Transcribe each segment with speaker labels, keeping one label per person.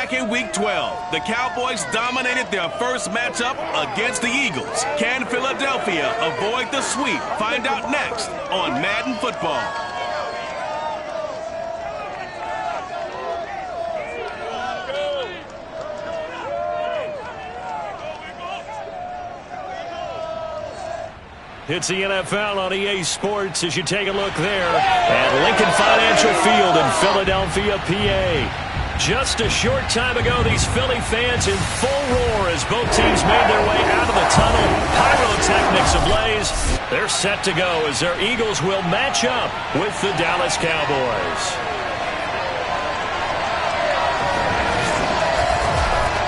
Speaker 1: back in Week 12. The Cowboys dominated their first matchup against the Eagles. Can Philadelphia avoid the sweep? Find out next on Madden Football.
Speaker 2: It's the NFL on EA Sports as you take a look there at Lincoln Financial Field in Philadelphia, PA. Just a short time ago, these Philly fans in full roar as both teams made their way out of the tunnel. Pyrotechnics ablaze. They're set to go as their Eagles will match up with the Dallas Cowboys.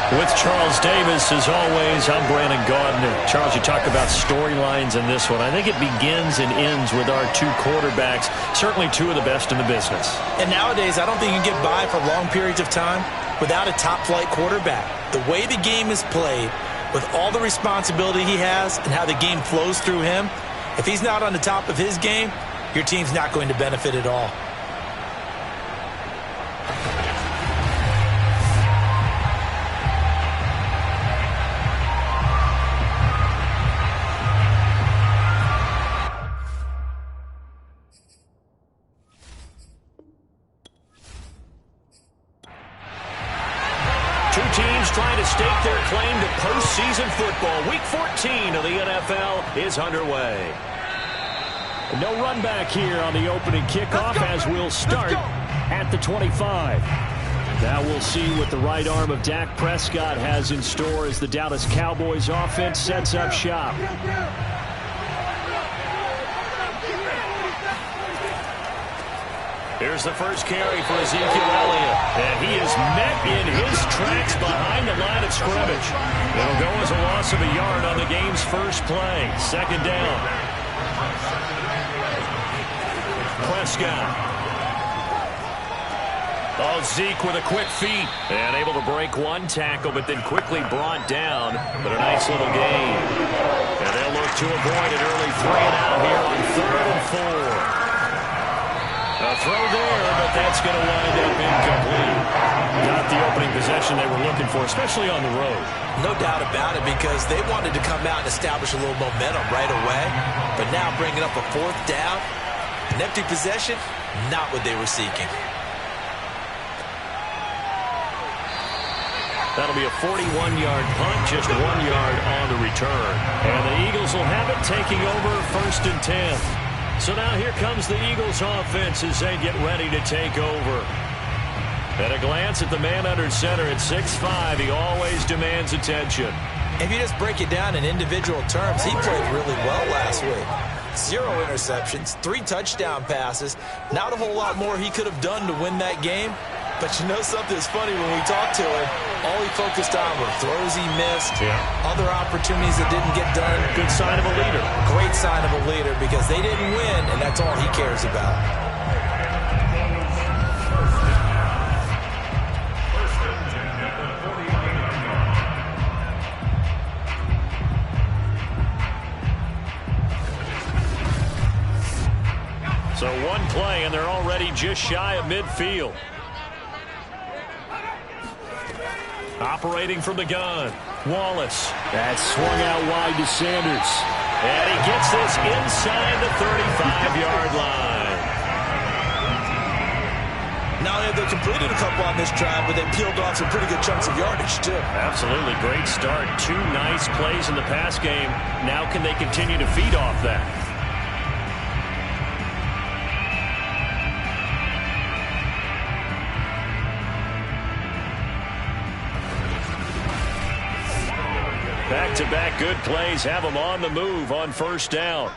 Speaker 2: With Charles Davis, as always, I'm Brandon Gaudner. Charles, you talk about storylines in this one. I think it begins and ends with our two quarterbacks, certainly two of the best in the business.
Speaker 3: And nowadays, I don't think you can get by for long periods of time without a top-flight quarterback. The way the game is played, with all the responsibility he has and how the game flows through him, if he's not on the top of his game, your team's not going to benefit at all.
Speaker 2: Trying to stake their claim to postseason football. Week 14 of the NFL is underway. No run back here on the opening kickoff as we'll start at the 25. Now we'll see what the right arm of Dak Prescott has in store as the Dallas Cowboys offense sets up shop. Here's the first carry for Ezekiel Elliott. And he is met in his tracks behind the line of scrimmage. It'll go as a loss of a yard on the game's first play. Second down. Prescott. Oh, Zeke with a quick feet. And able to break one tackle, but then quickly brought down. But a nice little gain. And they'll look to avoid an early 3-and-out here on 3rd and 4. A throw there, but that's going to wind up incomplete. Not the opening possession they were looking for, especially on the road.
Speaker 3: No doubt about it, because they wanted to come out and establish a little momentum right away. But now bringing up a 4th down, an empty possession, not what they were seeking.
Speaker 2: That'll be a 41-yard punt, just 1 yard on the return. And the Eagles will have it taking over 1st and 10. So now here comes the Eagles offense as they get ready to take over. At a glance at the man under center at 6'5", he always demands attention.
Speaker 3: If you just break it down in individual terms, he played really well last week. 0 interceptions, 3 touchdown passes. Not a whole lot more he could have done to win that game. But you know something's funny, when we talked to him, all he focused on were throws he missed, other opportunities that didn't get done.
Speaker 2: Good sign of a leader.
Speaker 3: Great sign of a leader, because they didn't win, and that's all he cares about.
Speaker 2: So one play, and they're already just shy of midfield. Operating from the gun, Wallace. That's swung out wide to Sanders. And he gets this inside the 35-yard line.
Speaker 3: Now they've completed a couple on this drive, but they peeled off some pretty good chunks of yardage, too.
Speaker 2: Absolutely. Great start. 2 nice plays in the pass game. Now can they continue to feed off that? Back-to-back good plays have them on the move on 1st down.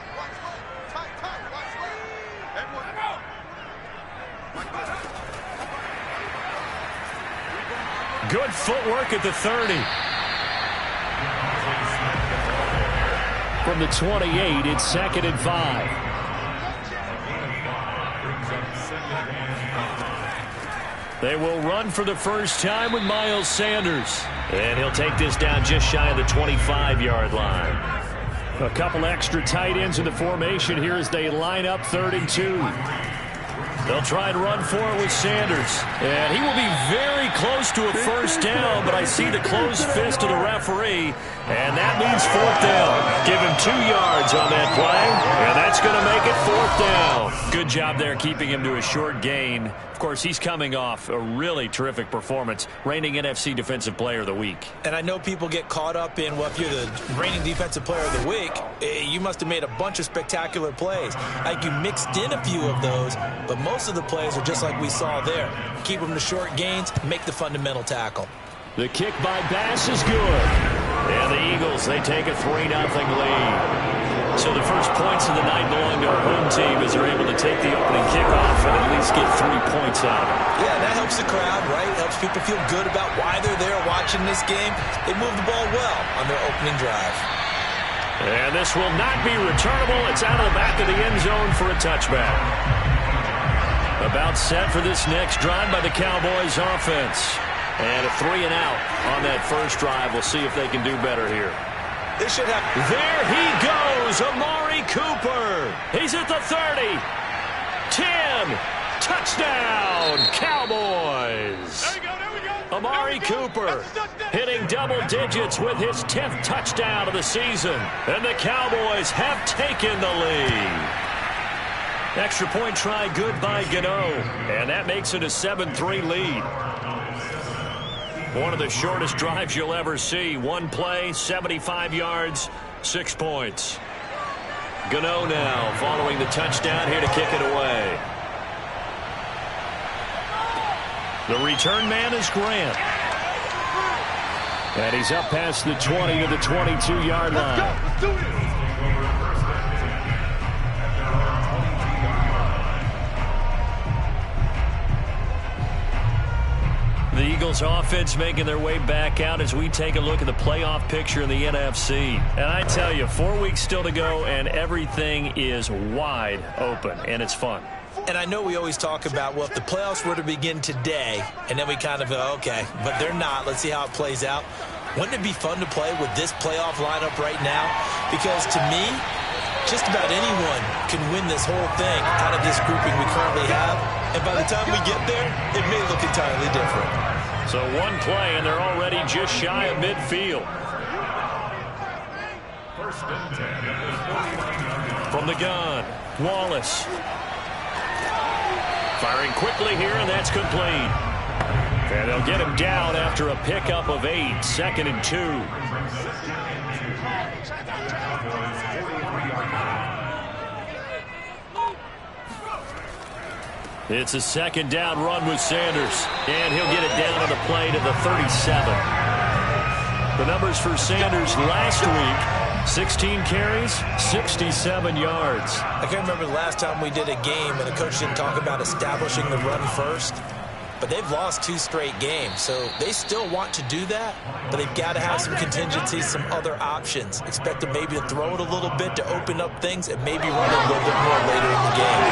Speaker 2: Good footwork at the 30. From the 28, it's 2nd and 5. They will run for the first time with Miles Sanders. And he'll take this down just shy of the 25-yard line. A couple extra tight ends in the formation here as they line up 3rd and 2. They'll try and run for it with Sanders. And he will be very close to a first down, but I see the closed fist of the referee, and that means fourth down. Give him 2 yards on that play, and that's going to make it fourth down. Good job there keeping him to a short gain. Of course, he's coming off a really terrific performance, reigning NFC Defensive Player of the Week.
Speaker 3: And I know people get caught up in, well, if you're the reigning Defensive Player of the Week, you must have made a bunch of spectacular plays. Like you mixed in a few of those, but most of the plays are just like we saw there. Keep them to short gains, make the fundamental tackle.
Speaker 2: The kick by Bass is good. And the Eagles, they take a 3-0 lead. So the first points of the night belong to our home team as they're able to take the opening kickoff and at least get 3 points out of it.
Speaker 3: Yeah, that helps the crowd, right? Helps people feel good about why they're there watching this game. They move the ball well on their opening drive.
Speaker 2: And this will not be returnable. It's out of the back of the end zone for a touchback. About set for this next drive by the Cowboys offense. And a 3 and out on that first drive. We'll see if they can do better here.
Speaker 3: They should have.
Speaker 2: There he goes, Amari Cooper. He's at the 30. 10. Touchdown, Cowboys.
Speaker 1: There we go.
Speaker 2: Amari Cooper hitting double digits with his 10th touchdown of the season. And the Cowboys have taken the lead. Extra point try good by Gano. And that makes it a 7-3 lead. One of the shortest drives you'll ever see. One play, 75 yards, 6 points. Gano now following the touchdown here to kick it away. The return man is Grant. And he's up past the 20 to the 22-yard line. The Eagles offense making their way back out as we take a look at the playoff picture in the NFC. And I tell you, 4 weeks still to go, and everything is wide open, and it's fun.
Speaker 3: And I know we always talk about, well, if the playoffs were to begin today, and then we kind of go, okay, but they're not. Let's see how it plays out. Wouldn't it be fun to play with this playoff lineup right now? Because to me, just about anyone can win this whole thing out of this grouping we currently have. And by the time we get there, it may look entirely different.
Speaker 2: So one play, and they're already just shy of midfield. From the gun, Wallace. Firing quickly here, and that's complete. And they'll get him down after a pickup of 8, 2nd and 2. It's a 2nd down run with Sanders, and he'll get it down on the play to the 37. The numbers for Sanders last week, 16 carries, 67 yards.
Speaker 3: I can't remember the last time we did a game and a coach didn't talk about establishing the run first. But they've lost 2 straight games, so they still want to do that, but they've got to have some contingencies, some other options. Expect them maybe to throw it a little bit to open up things and maybe run it a little bit more later in the game.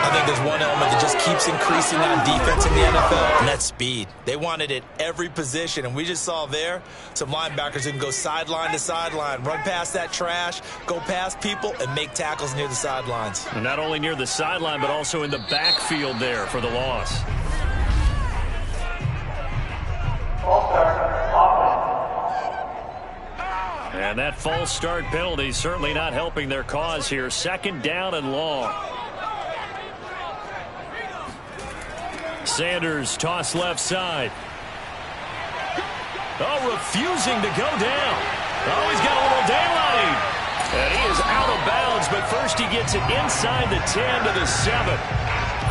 Speaker 3: I think there's one element that just keeps increasing on defense in the NFL, and that's speed. They want it at every position, and we just saw there some linebackers who can go sideline to sideline, run past that trash, go past people, and make tackles near the sidelines.
Speaker 2: And not only near the sideline, but also in the backfield there for the loss. And that false start penalty certainly not helping their cause here. 2nd down and long. Sanders toss left side. Oh, refusing to go down. Oh, he's got a little daylight. And he is out of bounds, but first he gets it inside the 10 to the 7.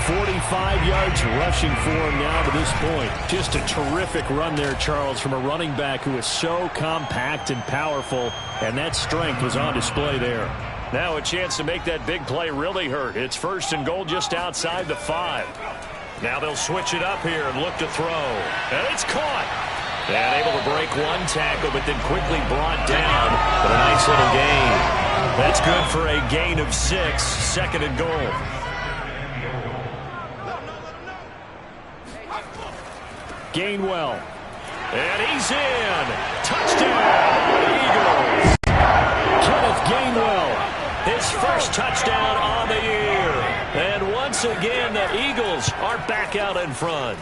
Speaker 2: 45 yards rushing for him now to this point. Just a terrific run there, Charles, from a running back who is so compact and powerful, and that strength was on display there. Now a chance to make that big play really hurt. It's 1st and goal just outside the 5. Now they'll switch it up here and look to throw. And it's caught. And able to break one tackle, but then quickly brought down. But a nice little gain. That's good for a gain of 6, 2nd and goal. Gainwell. And he's in. Touchdown, Eagles. Kenneth Gainwell. His first touchdown on the year. And once again, the Eagles are back out in front.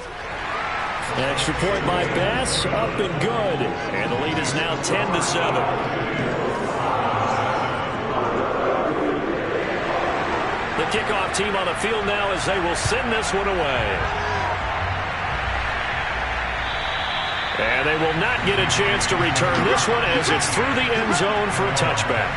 Speaker 2: Extra point by Bass, up and good. And the lead is now 10-7. The kickoff team on the field now as they will send this one away. And they will not get a chance to return this one as it's through the end zone for a touchback.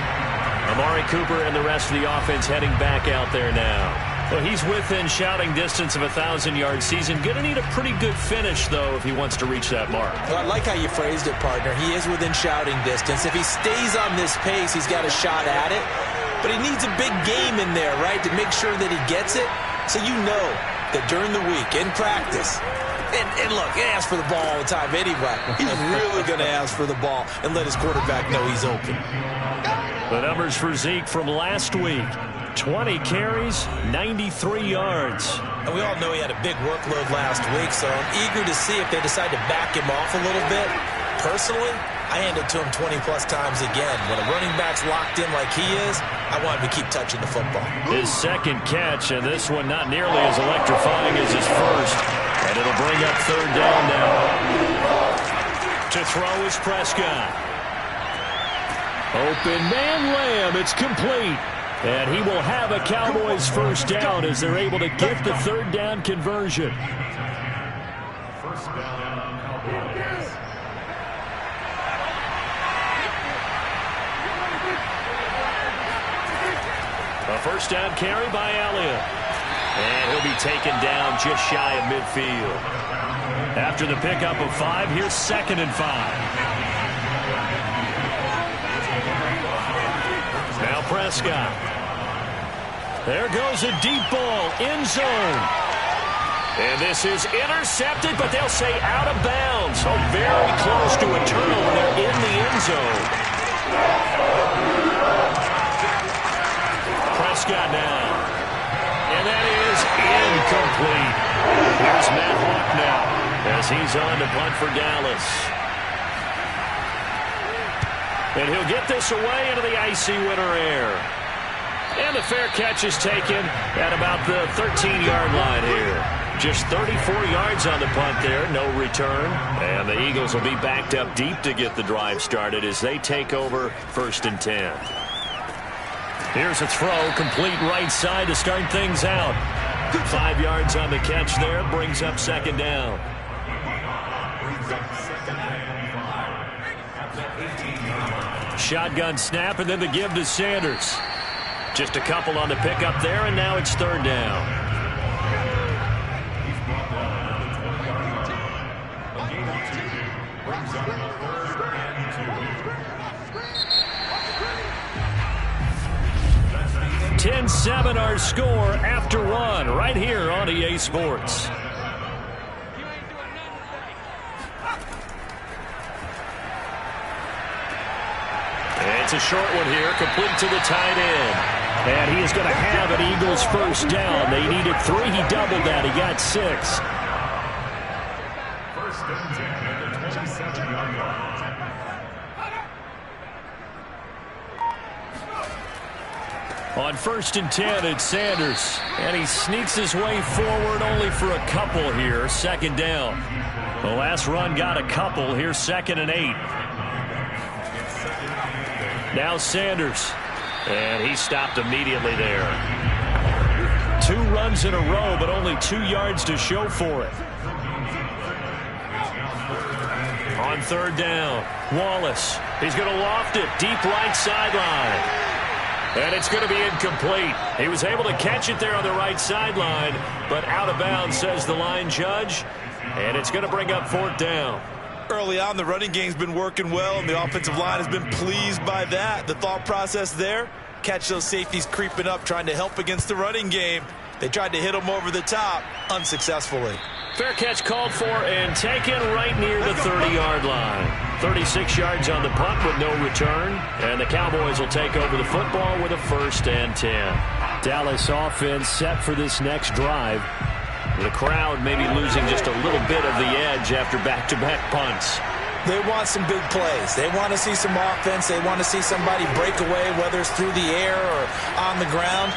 Speaker 2: Amari Cooper and the rest of the offense heading back out there now. Well, he's within shouting distance of a 1,000-yard season. Going to need a pretty good finish, though, if he wants to reach that mark.
Speaker 3: Well, I like how you phrased it, partner. He is within shouting distance. If he stays on this pace, he's got a shot at it. But he needs a big game in there, right, to make sure that he gets it. So you know that during the week, in practice, and look, he asks for the ball all the time anyway. He's really going to ask for the ball and let his quarterback know he's open.
Speaker 2: The numbers for Zeke from last week. 20 carries, 93 yards.
Speaker 3: And we all know he had a big workload last week, so I'm eager to see if they decide to back him off a little bit. Personally, I hand it to him 20-plus times again. When a running back's locked in like he is, I want him to keep touching the football.
Speaker 2: His second catch, and this one not nearly as electrifying as his first. And it'll bring up third down now. To throw is Prescott. Open man Lamb, it's complete. And he will have a Cowboys first down as they're able to get the third down conversion.
Speaker 4: First down, Cowboys.
Speaker 2: A first down carry by Elliott. And he'll be taken down just shy of midfield. After the pickup of 5, here's 2nd and 5. Now Prescott. There goes a deep ball, end zone. And this is intercepted, but they'll say out of bounds. So very close to a turnover there in the end zone. Prescott now. And that is incomplete. Here's Matt Hawk now as he's on to punt for Dallas. And he'll get this away into the icy winter air. And the fair catch is taken at about the 13-yard line here. Just 34 yards on the punt there, no return. And the Eagles will be backed up deep to get the drive started as they take over 1st and 10. Here's a throw, complete right side to start things out. 5 yards on the catch there, brings up 2nd down. Shotgun snap, and then the give to Sanders. Just a couple on the pickup there, and now it's 3rd down. $10-7 our score after 1 right here on EA Sports. It's a short one here, complete to the tight end. And he is going to have an Eagles first down. They needed 3. He doubled that. He got 6.
Speaker 4: First and 10 at the 27-yard line.
Speaker 2: On 1st and 10, it's Sanders. And he sneaks his way forward only for a couple here. 2nd down. The last run got a couple. Here's 2nd and 8. Now Sanders. And he stopped immediately there. 2 runs in a row, but only 2 yards to show for it. On 3rd down, Wallace. He's going to loft it deep right sideline. And it's going to be incomplete. He was able to catch it there on the right sideline, but out of bounds, says the line judge. And it's going to bring up 4th down.
Speaker 3: Early on, the running game's been working well, and the offensive line has been pleased by that. The thought process there, catch those safeties creeping up, trying to help against the running game. They tried to hit them over the top, unsuccessfully.
Speaker 2: Fair catch called for and taken right near the 30-yard line. 36 yards on the punt with no return, and the Cowboys will take over the football with a 1st and 10. Dallas offense set for this next drive. The crowd maybe losing just a little bit of the edge after back-to-back punts.
Speaker 3: They want some big plays. They want to see some offense. They want to see somebody break away, whether it's through the air or on the ground.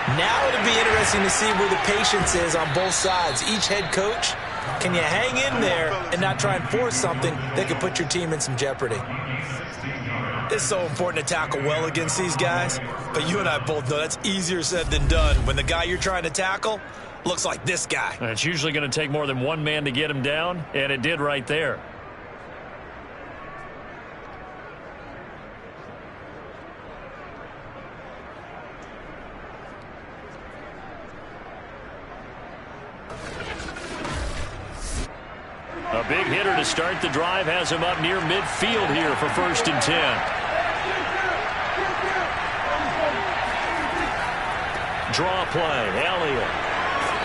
Speaker 3: Now it'll be interesting to see where the patience is on both sides. Each head coach, can you hang in there and not try and force something that could put your team in some jeopardy? It's so important to tackle well against these guys, but you and I both know that's easier said than done when the guy you're trying to tackle looks like this guy.
Speaker 2: And it's usually going to take more than one man to get him down, and it did right there. A big hitter to start the drive has him up near midfield here for 1st and 10. Draw play, Elliott.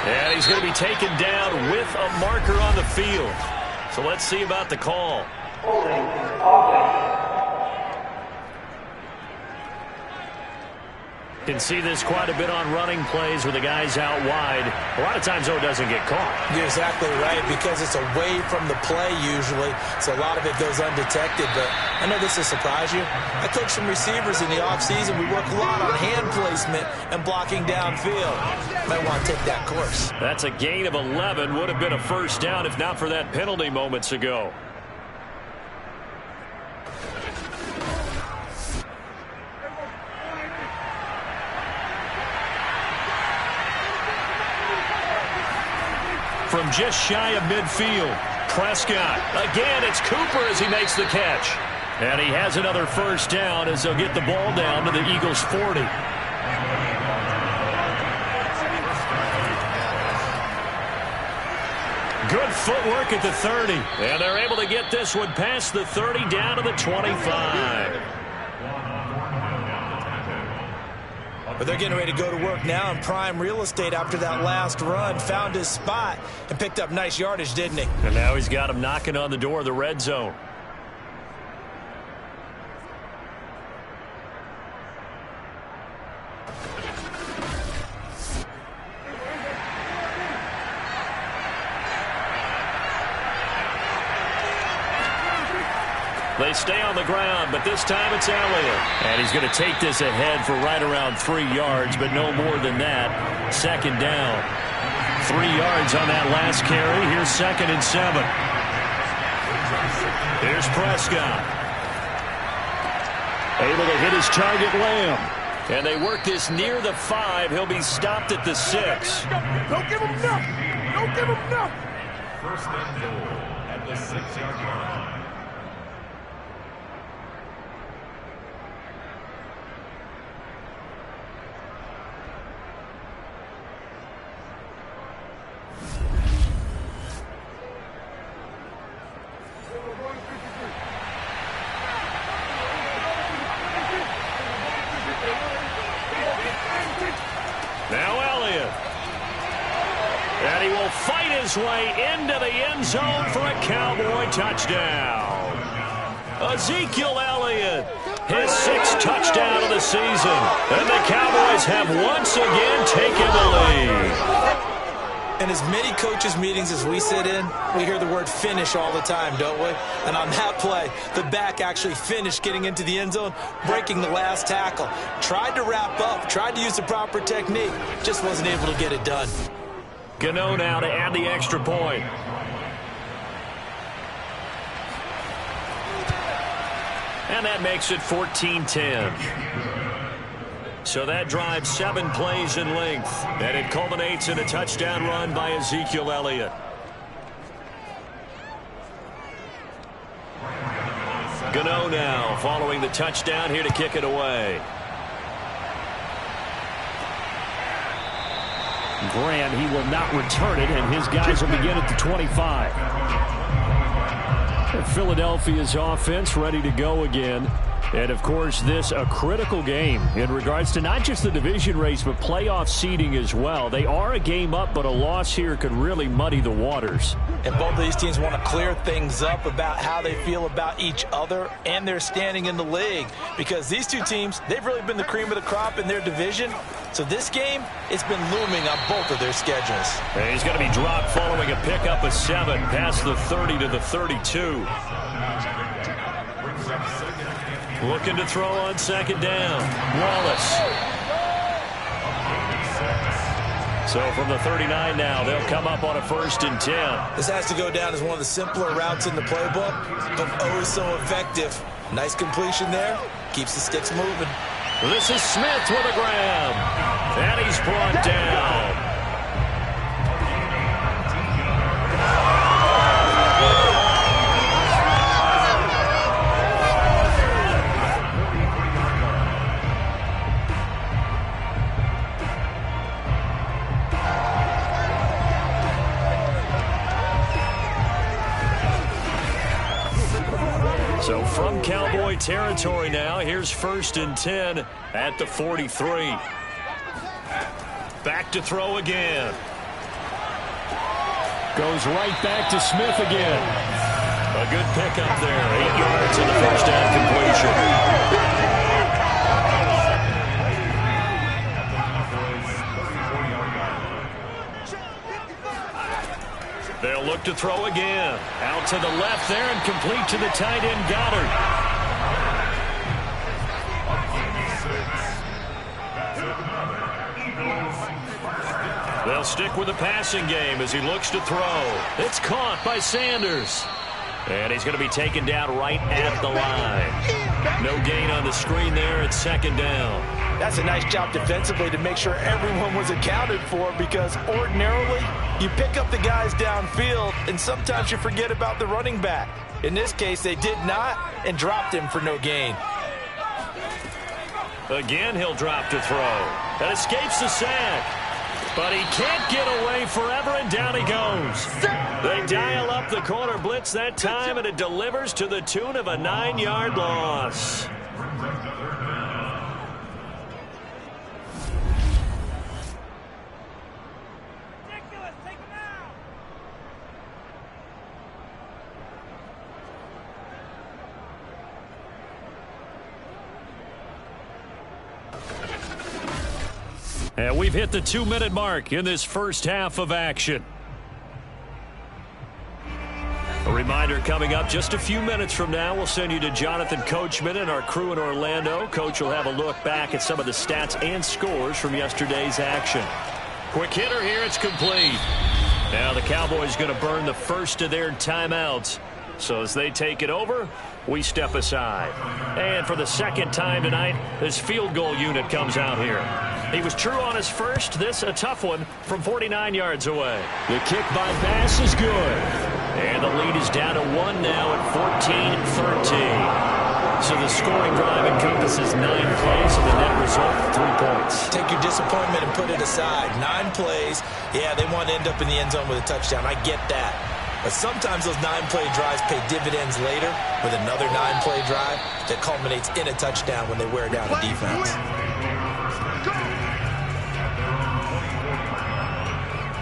Speaker 2: And he's going to be taken down with a marker on the field. So let's see about the call. Can see this quite a bit on running plays with the guys out wide. A lot of times, though, it doesn't get caught.
Speaker 3: You're exactly right, because it's away from the play usually, so a lot of it goes undetected. But I know this will surprise you. I coach some receivers in the offseason. We work a lot on hand placement and blocking downfield. Might want to take that course.
Speaker 2: That's a gain of 11. Would have been a 1st down if not for that penalty moments ago. From just shy of midfield, Prescott. Again, it's Cooper as he makes the catch. And he has another 1st down as they'll get the ball down to the Eagles' 40. Good footwork at the 30. And they're able to get this one past the 30 down to the 25.
Speaker 3: But they're getting ready to go to work now in prime real estate after that last run. Found his spot and picked up nice yardage, didn't he?
Speaker 2: And now he's got him knocking on the door of the red zone. They stay on the ground, but this time it's Elliott. And he's going to take this ahead for right around 3 yards, but no more than that. 2nd down. 3 yards on that last carry. Here's 2nd and 7. Here's Prescott. Able to hit his target, Lamb. And they work this near the 5. He'll be stopped at the 6.
Speaker 4: Don't give him nothing. Don't give him nothing. 1st and goal at the 6-yard line.
Speaker 2: Way into the end zone for a Cowboy touchdown. Ezekiel Elliott, his 6th touchdown of the season. And the Cowboys have once again taken the lead.
Speaker 3: In as many coaches' meetings as we sit in, we hear the word finish all the time, don't we? And on that play, the back actually finished getting into the end zone, breaking the last tackle. Tried to wrap up, tried to use the proper technique, just wasn't able to get it done.
Speaker 2: Gano now to add the extra point. And that makes it 14-10. So that drives 7 plays in length. And it culminates in a touchdown run by Ezekiel Elliott. Gano now following the touchdown here to kick it away. Graham, he will not return it, and his guys will begin at the 25. And Philadelphia's offense ready to go again. And, of course, this a critical game in regards to not just the division race, but playoff seeding as well. They are a game up, but a loss here could really muddy the waters.
Speaker 3: And both of these teams want to clear things up about how they feel about each other and their standing in the league. Because these two teams, they've really been the cream of the crop in their division. So this game, it's been looming on both of their schedules.
Speaker 2: And he's going to be dropped following a pickup of 7 past the 30 to the 32. Looking to throw on 2nd down. Wallace. So from the 39 now, they'll come up on a 1st and 10.
Speaker 3: This has to go down as one of the simpler routes in the playbook, but oh so effective. Nice completion there. Keeps the sticks moving.
Speaker 2: This is Smith with a grab. And he's brought down. So from Cowboy territory now, here's 1st and 10 at the 43. Back to throw again. Goes right back to Smith again. A good pickup there. 8 yards in the first down completion. They'll look to throw again. Out to the left there and complete to the tight end, Goddard. They'll stick with the passing game as he looks to throw. It's caught by Sanders. And he's going to be taken down right at the line. No gain on the screen there. It's 2nd down.
Speaker 3: That's a nice job defensively to make sure everyone was accounted for, because ordinarily you pick up the guys downfield and sometimes you forget about the running back. In this case, they did not and dropped him for no gain.
Speaker 2: Again, he'll drop to throw. That escapes the sack. But he can't get away forever, and down he goes. They dial up the corner blitz that time, and it delivers to the tune of a 9-yard loss. And we've hit the 2-minute mark in this first half of action. A reminder coming up just a few minutes from now, we'll send you to Jonathan Coachman and our crew in Orlando. Coach will have a look back at some of the stats and scores from yesterday's action. Quick hitter here, it's complete. Now the Cowboys going to burn the first of their timeouts. So as they take it over, we step aside. And for the 2nd time tonight, this field goal unit comes out here. He was true on his first. This a tough one from 49 yards away. The kick by Bass is good. And the lead is down to 1 now at 14-13. So the scoring drive encompasses 9 plays and the net result 3 points.
Speaker 3: Take your disappointment and put it aside. 9 plays. Yeah, they want to end up in the end zone with a touchdown. I get that. But sometimes those 9-play drives pay dividends later with another 9-play drive that culminates in a touchdown when they wear down a defense.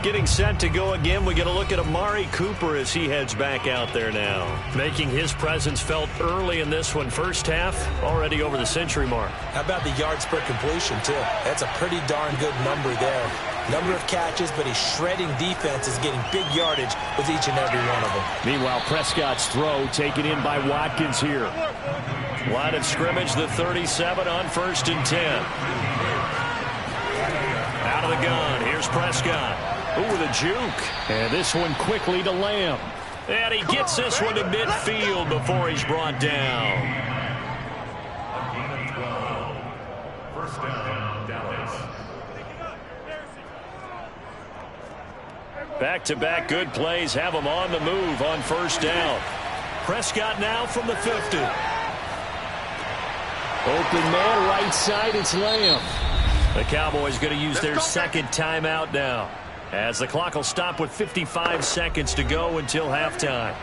Speaker 2: Getting set to go again, we get a look at Amari Cooper as he heads back out there now. Making his presence felt early in this one. First half, already over the century mark. How
Speaker 3: about the yards per completion, too? That's a pretty darn good number there. Number of catches, but he's shredding defense, is getting big yardage with each and every one of them.
Speaker 2: Meanwhile, Prescott's throw taken in by Watkins here. Line of scrimmage, the 37 on 1st and 10. Out of the gun, here's Prescott. Ooh, with a juke. And this one quickly to Lamb. And he gets this one to midfield before he's brought down.
Speaker 4: First down, Dallas.
Speaker 2: Back-to-back good plays have him on the move on 1st down. Prescott now from the 50. Open man, right side, it's Lamb. The Cowboys going to use their 2nd timeout now, as the clock will stop with 55 seconds to go until halftime.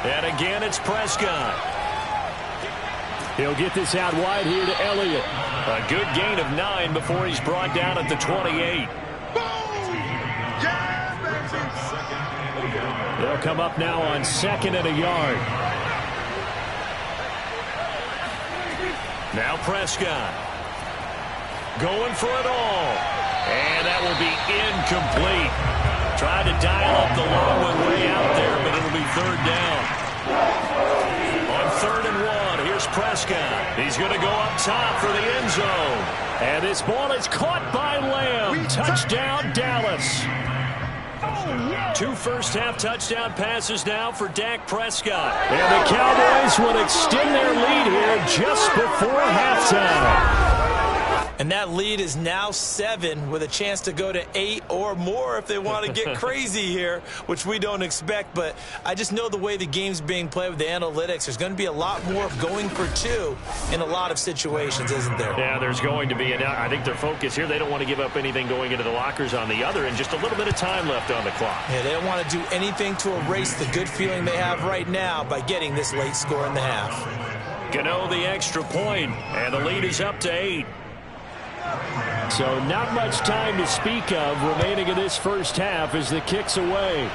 Speaker 2: And again, it's Prescott. He'll get this out wide here to Elliott. A good gain of 9 before he's brought down at the 28. They'll come up now on 2nd and a yard. Now Prescott going for it all. And that will be incomplete. Tried to dial up the long one way out there, but it'll be 3rd down. On 3rd and 1, here's Prescott. He's going to go up top for the end zone. And this ball is caught by Lamb. Touchdown, Dallas. 2 first-half touchdown passes now for Dak Prescott. And the Cowboys will extend their lead here just before halftime.
Speaker 3: And that lead is now 7 with a chance to go to 8 or more if they want to get crazy here, which we don't expect. But I just know the way the game's being played with the analytics, there's going to be a lot more going for 2 in a lot of situations, isn't there?
Speaker 2: Yeah, there's going to be. And I think their focus here, they don't want to give up anything going into the lockers on the other, and just a little bit of time left on the clock.
Speaker 3: Yeah, they don't want to do anything to erase the good feeling they have right now by getting this late score in the half.
Speaker 2: Gano the extra point, and the lead is up to 8. So not much time to speak of remaining in this first half as the kick's away.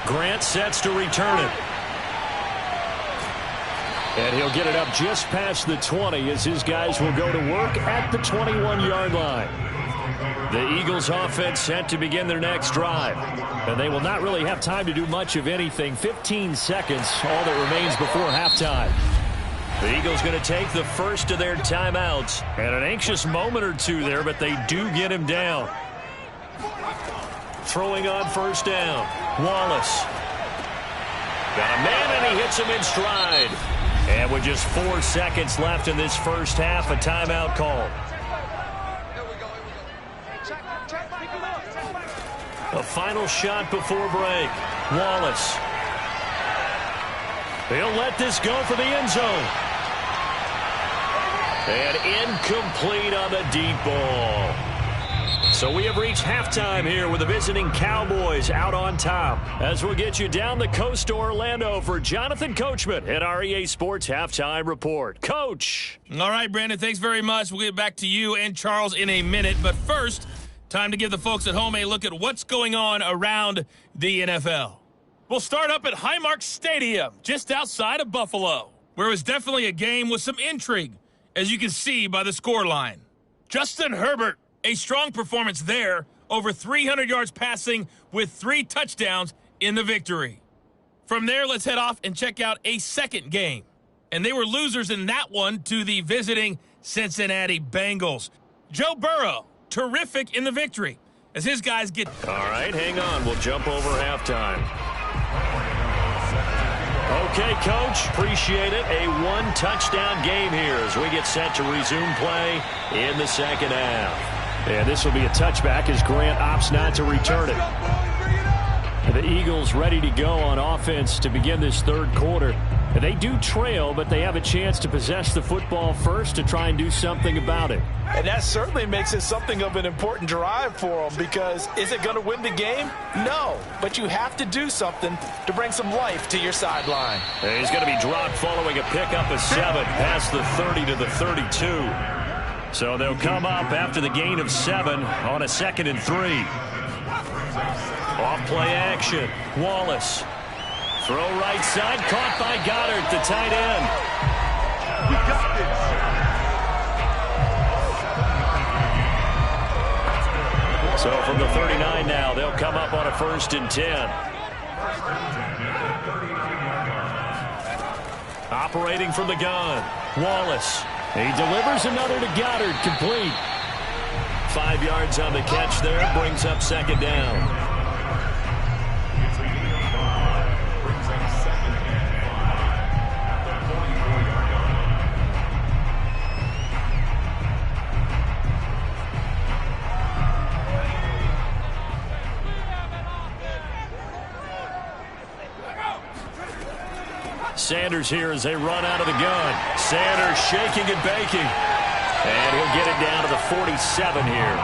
Speaker 2: Grant sets to return it. And he'll get it up just past the 20 as his guys will go to work at the 21-yard line. The Eagles offense set to begin their next drive. And they will not really have time to do much of anything. 15 seconds, all that remains before halftime. The Eagles going to take the first of their timeouts. And an anxious moment or two there, but they do get him down. Throwing on first down. Wallace. Got a man, and he hits him in stride. And with just 4 seconds left in this first half, a timeout call. A final shot before break. Wallace. He'll let this go for the end zone. And incomplete on the deep ball. So we have reached halftime here with the visiting Cowboys out on top. As we'll get you down the coast to Orlando for Jonathan Coachman at REA Sports Halftime Report. Coach.
Speaker 5: All right, Brandon, thanks very much. We'll get back to you and Charles in a minute. But first, time to give the folks at home a look at what's going on around the NFL. We'll start up at Highmark Stadium, just outside of Buffalo, where it was definitely a game with some intrigue, as you can see by the scoreline. Justin Herbert, a strong performance there, over 300 yards passing with 3 touchdowns in the victory. From there, let's head off and check out a second game. And they were losers in that one to the visiting Cincinnati Bengals. Joe Burrow, terrific in the victory, as his guys get...
Speaker 2: All right, hang on. We'll jump over halftime. Okay, Coach, appreciate it. A 1-touchdown game here as we get set to resume play in the second half. And this will be a touchback as Grant opts not to return it. The Eagles ready to go on offense to begin this third quarter. They do trail, but they have a chance to possess the football first to try and do something about it.
Speaker 3: And that certainly makes it something of an important drive for them, because is it going to win the game? No, but you have to do something to bring some life to your sideline.
Speaker 2: And he's going to be dropped following a pickup of 7 past the 30 to the 32. So they'll come up after the gain of 7 on a 2nd and 3. Off play action. Wallace. Throw right side, caught by Goddard, the tight end.
Speaker 4: We got this.
Speaker 2: So from the 39 now, they'll come up on a 1st and 10. Operating from the gun, Wallace. He delivers another to Goddard, complete. 5 yards on the catch there, brings up 2nd down. Sanders here as they run out of the gun. Sanders shaking and baking. And he'll get it down to the 47 here.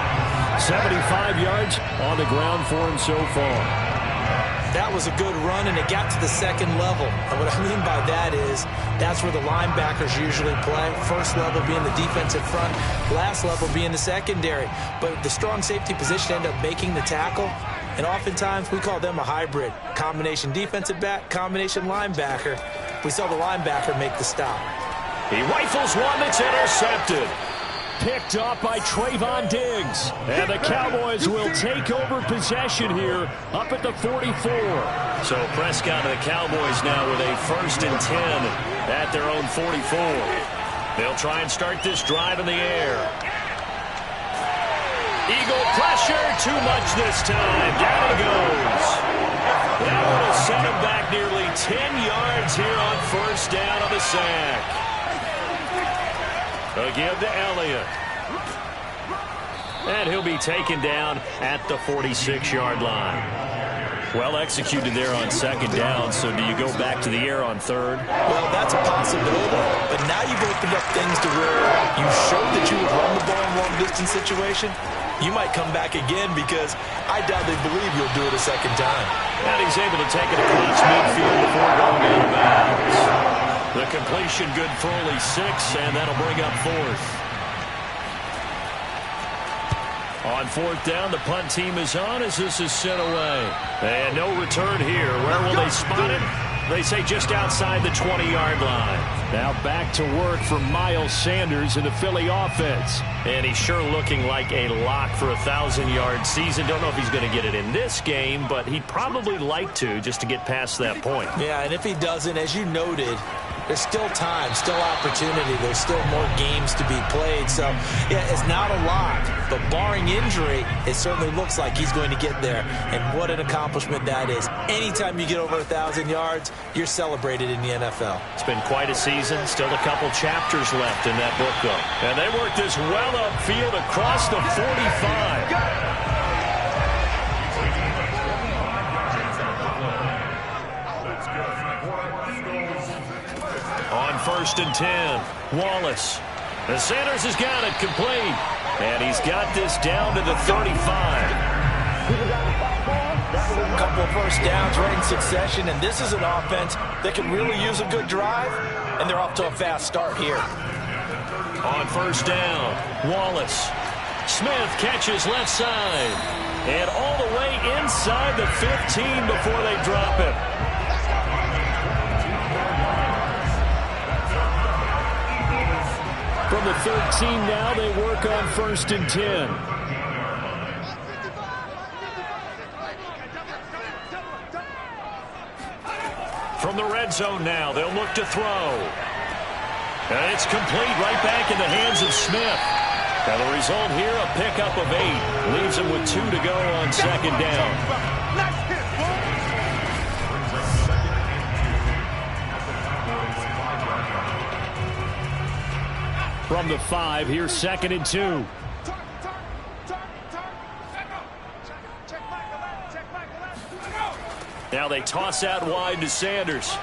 Speaker 2: 75 yards on the ground for him so far.
Speaker 3: That was a good run, and it got to the 2nd level. And what I mean by that is that's where the linebackers usually play. First level being the defensive front, last level being the secondary. But the strong safety position ended up making the tackle. And oftentimes we call them a hybrid. Combination defensive back, combination linebacker. We saw the linebacker make the stop.
Speaker 2: He rifles one that's intercepted. picked off by Trayvon Diggs. And the Cowboys will take over possession here up at the 44. So Prescott and the Cowboys now with a 1st and 10 at their own 44. They'll try and start this drive in the air. Eagle pressure, too much this time. Down he goes. That one will set him back nearly 10 yards here on 1st down on the sack. Again to Elliott. And he'll be taken down at the 46-yard line. Well executed there on 2nd down, so do you go back to the air on 3rd?
Speaker 3: Well, that's a possibility, but now you've opened up things to where you showed that you would run the ball in long-distance situation. You might come back again because I doubt they believe you'll do it a 2nd time.
Speaker 2: And he's able to take it across midfield before going out of bounds. The completion good for only 6, and that'll bring up 4th. On 4th down, the punt team is on as this is sent away. And no return here. Where will they spot it? They say just outside the 20-yard line. Now back to work for Miles Sanders in the Philly offense. And he's sure looking like a lock for a 1,000-yard season. Don't know if he's going to get it in this game, but he'd probably like to just to get past that point.
Speaker 3: Yeah, and if he doesn't, as you noted, there's still time, still opportunity. There's still more games to be played. So, yeah, it's not a lot. But barring injury, it certainly looks like he's going to get there. And what an accomplishment that is. Anytime you get over 1,000 yards, you're celebrated in the NFL.
Speaker 2: It's been quite a season. Still a couple chapters left in that book, though. And they work this well upfield across the 45. On 1st and 10, Wallace. And Sanders has got it complete. And he's got this down to the 35.
Speaker 3: A couple of 1st downs right in succession, and this is an offense that can really use a good drive, and they're off to a fast start here.
Speaker 2: On 1st down, Wallace. Smith catches left side. And all the way inside the 15 before they drop him. From the 13 now, they work on 1st and 10. From the red zone now, they'll look to throw. And it's complete right back in the hands of Smith. And the result here, a pickup of 8. Leaves him with 2 to go on 2nd down. From the 5, here's 2nd and 2. Now they toss out wide to Sanders.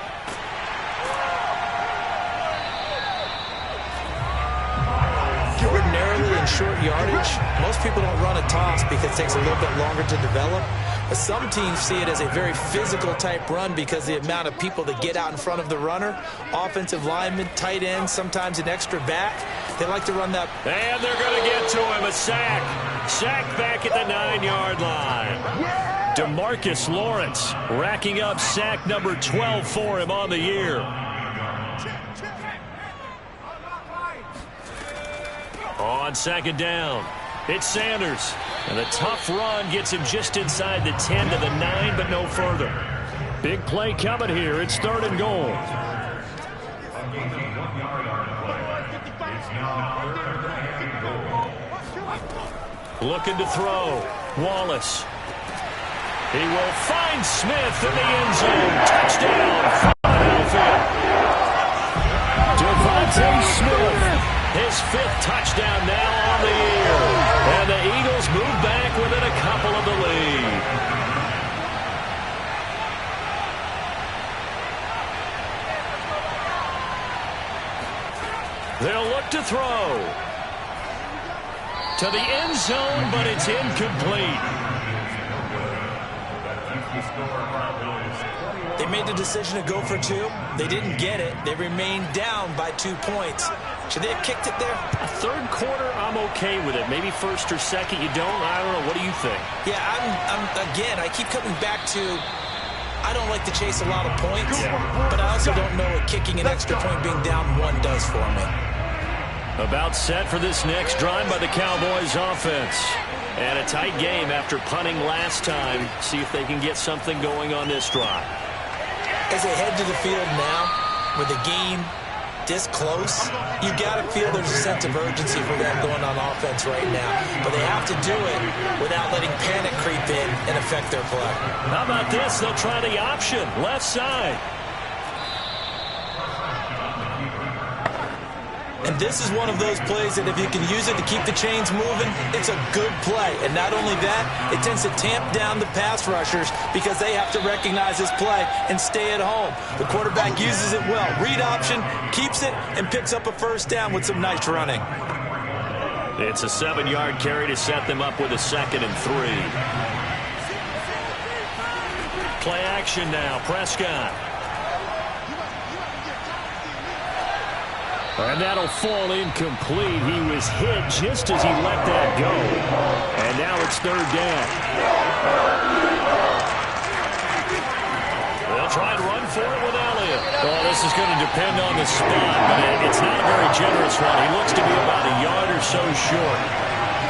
Speaker 3: Ordinarily in short yardage, most people don't run a toss because it takes a little bit longer to develop. But some teams see it as a very physical type run because the amount of people that get out in front of the runner, offensive linemen, tight ends, sometimes an extra back, they like to run that.
Speaker 2: And they're going to get to him, a sack. Sack back at the 9-yard line. DeMarcus Lawrence racking up sack number 12 for him on the year. On 2nd down, it's Sanders. And the tough run gets him just inside the 10 to the 9, but no further. Big play coming here. It's 3rd and goal. Looking to throw. Wallace. He will find Smith in the end zone. Touchdown, Philadelphia. Devontae Smith. His 5th touchdown now on the year. And the Eagles move back within a couple of the lead. They'll look to throw. To the end zone, but it's incomplete.
Speaker 3: They made the decision to go for 2. They didn't get it. They remained down by 2 points. Should they have kicked it there?
Speaker 2: 3rd quarter, I'm okay with it. Maybe 1st or 2nd, you don't. I don't know. What do you think?
Speaker 3: Yeah, again, I keep coming back to I don't like to chase a lot of points, but I also don't know what kicking an extra point being down 1 does for me.
Speaker 2: About set for this next drive by the Cowboys offense. And a tight game after punting last time. See if they can get something going on this drive.
Speaker 3: As they head to the field now, with the game this close, you got to feel there's a sense of urgency for them going on offense right now. But they have to do it without letting panic creep in and affect their play.
Speaker 2: How about this? They'll try the option, left side.
Speaker 3: And this is one of those plays that if you can use it to keep the chains moving, it's a good play. And not only that, it tends to tamp down the pass rushers because they have to recognize this play and stay at home. The quarterback uses it well. Read option, keeps it, and picks up a first down with some nice running.
Speaker 2: It's a 7-yard carry to set them up with a 2nd and 3. Play action now, Prescott. And that'll fall incomplete. He was hit just as he let that go. And now it's 3rd down. They'll try and run for it with Elliott. Well, this is going to depend on the spot, but it's not a very generous one. He looks to be about a yard or so short.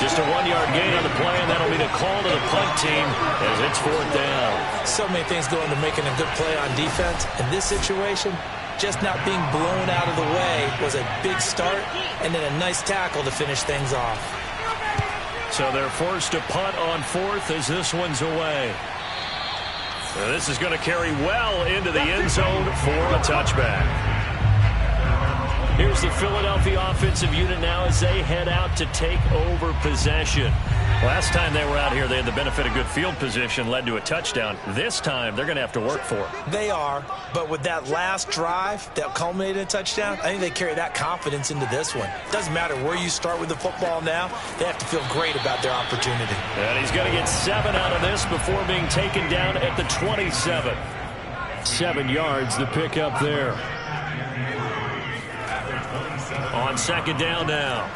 Speaker 2: Just a 1-yard gain on the play, and that'll be the call to the punt team as it's 4th down.
Speaker 3: So many things go into making a good play on defense. In this situation, just not being blown out of the way was a big start, and then a nice tackle to finish things off.
Speaker 2: So they're forced to punt on 4th as this one's away. So this is going to carry well into the end zone for a touchback. Here's the Philadelphia offensive unit now as they head out to take over possession. Last time they were out here, they had the benefit of good field position, led to a touchdown. This time, they're going to have to work for it.
Speaker 3: They are, but with that last drive that culminated in a touchdown, I think they carry that confidence into this one. Doesn't matter where you start with the football now, they have to feel great about their opportunity.
Speaker 2: And he's going to get 7 out of this before being taken down at the 27. 7 yards, the pickup there. On 2nd down now.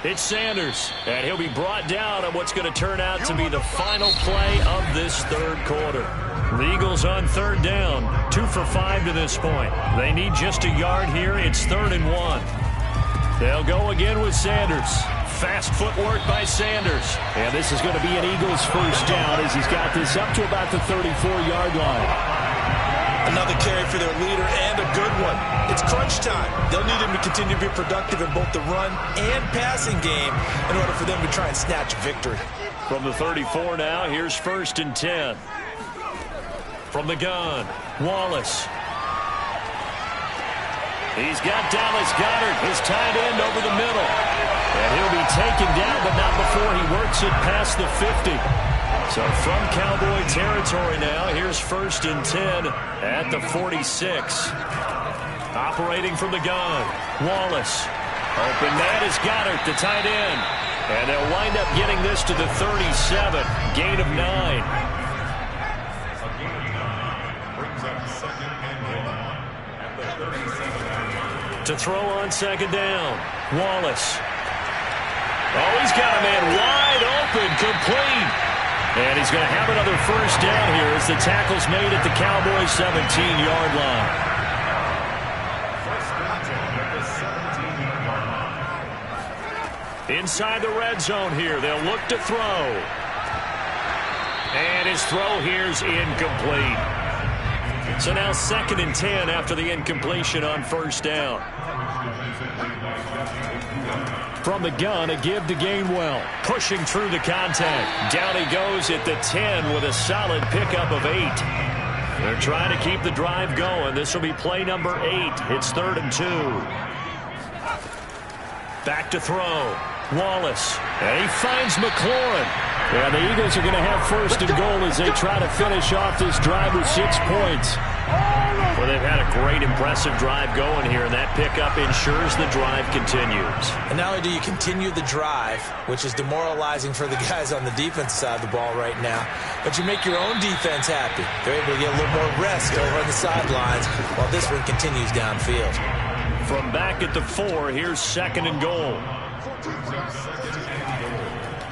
Speaker 2: It's Sanders, and he'll be brought down on what's going to turn out to be the final play of this 3rd quarter. The Eagles on 3rd down, 2 for 5 to this point. They need just a yard here. It's 3rd and 1. They'll go again with Sanders. Fast footwork by Sanders. And this is going to be an Eagles first down as he's got this up to about the 34-yard line.
Speaker 3: Another carry for their leader and a good one. It's crunch time. They'll need him to continue to be productive in both the run and passing game in order for them to try and snatch victory.
Speaker 2: From the 34 now, here's 1st and 10. From the gun, Wallace. He's got Dallas Goedert, his tight end, over the middle. And he'll be taken down, but not before he works it past the 50. So from Cowboy territory now, here's 1st and 10 at the 46. Operating from the gun, Wallace. Open man is Goedert, the tight end. And they'll wind up getting this to the 37, gain of 9. To throw on 2nd down, Wallace. Oh, he's got a man wide open, complete. And he's going to have another first down here as the tackle's made at the Cowboys' 17-yard line. Inside the red zone here, they'll look to throw. And his throw here's incomplete. So now 2nd and 10 after the incompletion on 1st down. From the gun, a give to Gainwell. Pushing through the contact. Down he goes at the 10 with a solid pickup of 8. They're trying to keep the drive going. This will be play number 8. It's 3rd and 2. Back to throw. Wallace. And he finds McLaurin. And the Eagles are going to have 1st and goal as they try to finish off this drive with 6 points. Well, they've had a great, impressive drive going here, and that pickup ensures the drive continues.
Speaker 3: And not only do you continue the drive, which is demoralizing for the guys on the defensive side of the ball right now, but you make your own defense happy. They're able to get a little more rest over on the sidelines while this one continues downfield.
Speaker 2: From back at the 4, here's 2nd and goal.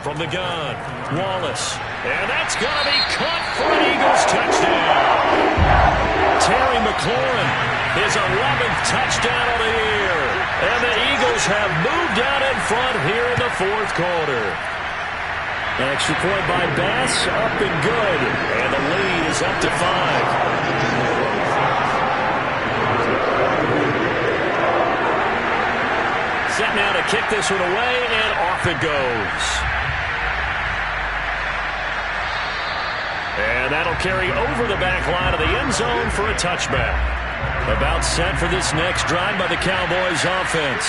Speaker 2: From the gun, Wallace. And that's going to be caught for an Eagles touchdown. Terry McLaurin, his 11th touchdown of the year. And the Eagles have moved out in front here in the fourth quarter. An extra point by Bass, up and good. And the lead is up to 5. Set now to kick this one away, and off it goes. And that'll carry over the back line of the end zone for a touchback. About set for this next drive by the Cowboys offense.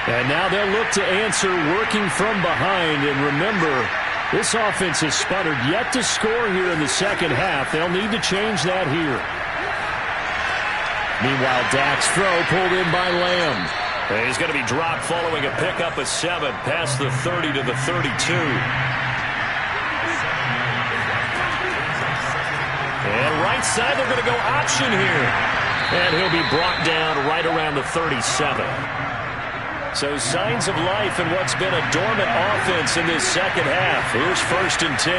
Speaker 2: And now they'll look to answer working from behind. And remember, this offense has sputtered yet to score here in the second half. They'll need to change that here. Meanwhile, Dak's throw pulled in by Lamb. And he's going to be dropped following a pickup of 7 past the 30 to the 32. And right side, they're going to go option here. And he'll be brought down right around the 37. So signs of life in what's been a dormant offense in this second half. Here's 1st and 10.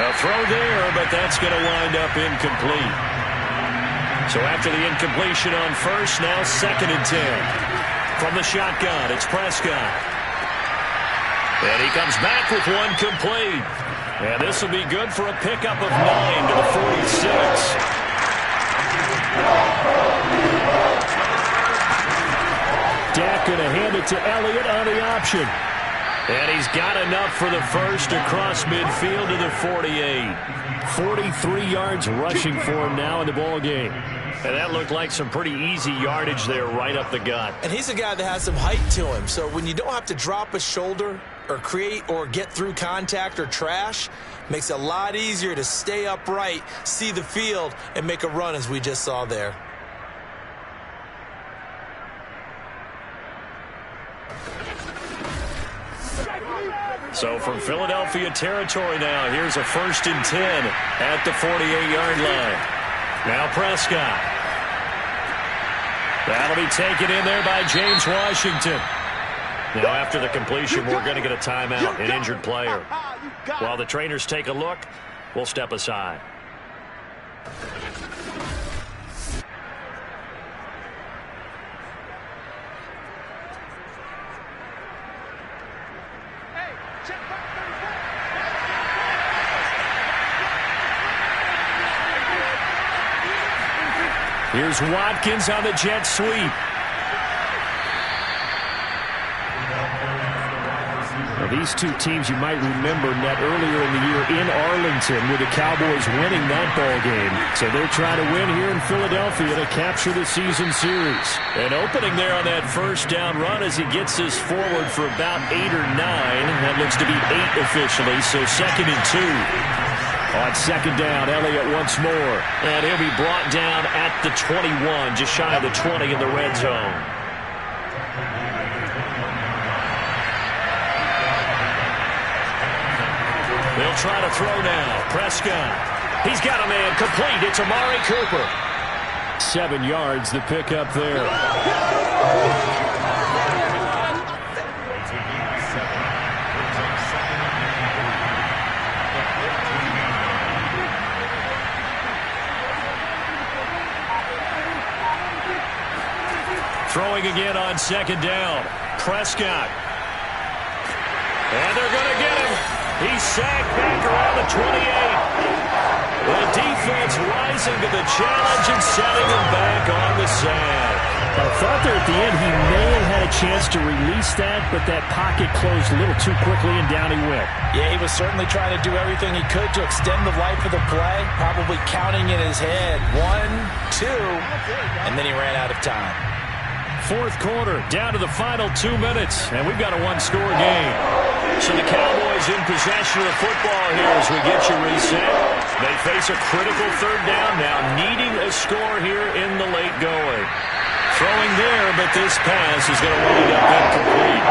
Speaker 2: A throw there, but that's going to wind up incomplete. So after the incompletion on first, now 2nd and 10. From the shotgun, it's Prescott. And he comes back with one complete. And this will be good for a pickup of 9 to the 46. Dak going to hand it to Elliott on the option. And he's got enough for the first across midfield to the 48. 43 yards rushing for him now in the ball game. And that looked like some pretty easy yardage there right up the gut.
Speaker 3: And he's a guy that has some height to him. So when you don't have to drop a shoulder or create or get through contact or trash, makes it a lot easier to stay upright, see the field, and make a run as we just saw there.
Speaker 2: So from Philadelphia territory now, here's a 1st and 10 at the 48-yard line. Now Prescott. That'll be taken in there by James Washington. Now after the completion, we're going to get a timeout, an injured player. While the trainers take a look, we'll step aside. Here's Watkins on the jet sweep. Now these two teams you might remember met earlier in the year in Arlington with the Cowboys winning that ball game. So they're trying to win here in Philadelphia to capture the season series. An opening there on that first down run as he gets this forward for about 8 or 9. That looks to be 8 officially, so 2nd and 2. On 2nd down, Elliott once more. And he'll be brought down at the 21, just shy of the 20 in the red zone. They'll try to throw now. Prescott. He's got a man complete. It's Amari Cooper. 7 yards, the pickup there. Throwing again on 2nd down. Prescott. And they're going to get him. He's sacked back around the 28. The defense rising to the challenge and setting him back on the sand. I thought there at the end he may have had a chance to release that, but that pocket closed a little too quickly and down he went.
Speaker 3: Yeah, he was certainly trying to do everything he could to extend the life of the play, probably counting in his head 1, 2, and then he ran out of time.
Speaker 2: Fourth quarter, down to the final 2 minutes, and we've got a one-score game. So the Cowboys in possession of the football here as we get you reset. They face a critical 3rd down now, needing a score here in the late going. Throwing there, but this pass is going to wind up incomplete.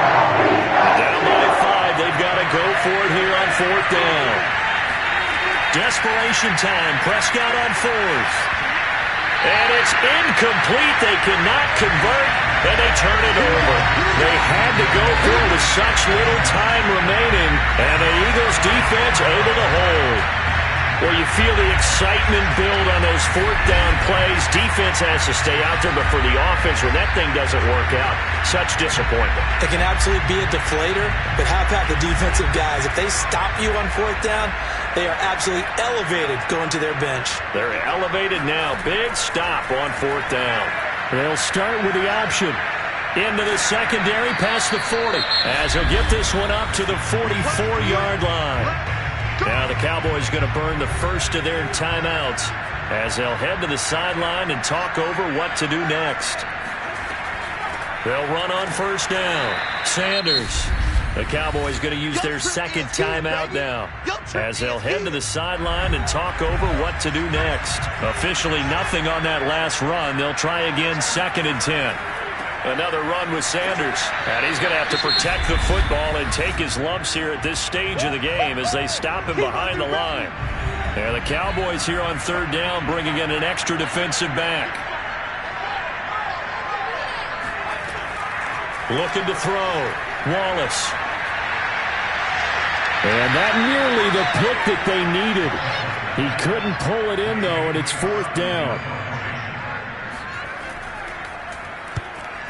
Speaker 2: Down by 5, they've got to go for it here on 4th down. Desperation time, Prescott on 4th. And it's incomplete. They cannot convert, and they turn it over. They had to go for it with such little time remaining, and the Eagles defense able to hold. Well, you feel the excitement build on those fourth down plays. Defense has to stay out there, but for the offense, when that thing doesn't work out, such disappointment.
Speaker 3: It can absolutely be a deflator, but how about the defensive guys? If they stop you on fourth down, they are absolutely elevated going to their bench.
Speaker 2: They're elevated now. Big stop on fourth down. They'll start with the option. Into the secondary, past the 40. As he'll get this one up to the 44-yard line. Now the Cowboys going to burn the first of their timeouts as they'll head to the sideline and talk over what to do next. They'll run on first down. Sanders. The Cowboys going to use their second timeout now as they'll head to the sideline and talk over what to do next. Officially nothing on that last run. They'll try again, 2nd and 10. Another run with Sanders. And he's going to have to protect the football and take his lumps here at this stage of the game as they stop him behind the line. And the Cowboys here on third down bringing in an extra defensive back. Looking to throw. Wallace.
Speaker 6: And that nearly the pick that they needed. He couldn't pull it in, though, and it's fourth down.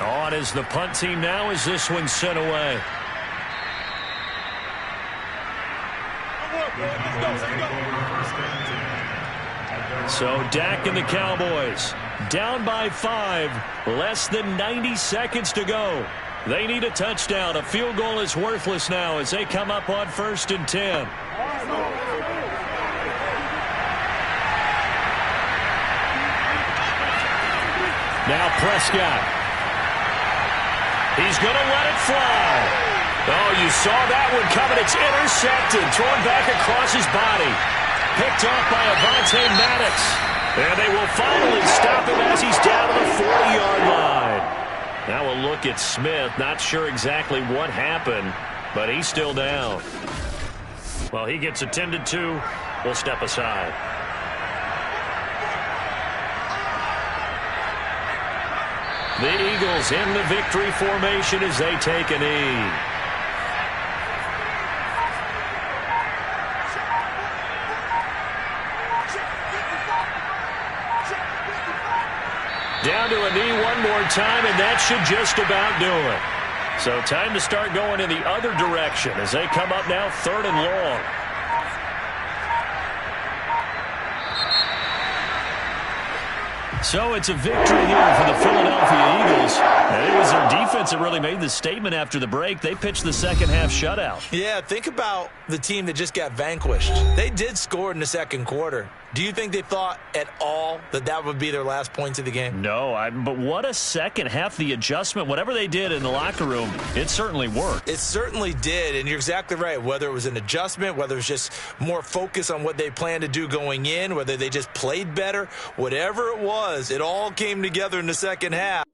Speaker 2: On is the punt team now as this one's sent away. So Dak and the Cowboys down by 5. Less than 90 seconds to go. They need a touchdown. A field goal is worthless now as they come up on 1st and 10.
Speaker 6: Now Prescott.
Speaker 2: He's going to let it fly. Oh, you saw that one coming. It's intercepted. Thrown back across his body. Picked off by Avonte Maddox. And they will finally stop him as he's down to the 40-yard line. Now a look at Smith. Not sure exactly what happened, but he's still down. Well, he gets attended to. We'll step aside. The Eagles in the victory formation as they take a knee. Down to a knee one more time, and that should just about do it. So time to start going in the other direction as they come up now 3rd and long. So it's a victory here for the Philadelphia Eagles. And it was their defense that really made the statement after the break. They pitched the second half shutout.
Speaker 3: Yeah, think about the team that just got vanquished. They did score in the second quarter. Do you think they thought at all that that would be their last points of the game?
Speaker 2: No, but what a second half. The adjustment, whatever they did in the locker room, it certainly worked.
Speaker 3: It certainly did, and you're exactly right. Whether it was an adjustment, whether it was just more focus on what they planned to do going in, whether they just played better, whatever it was, it all came together in the second half.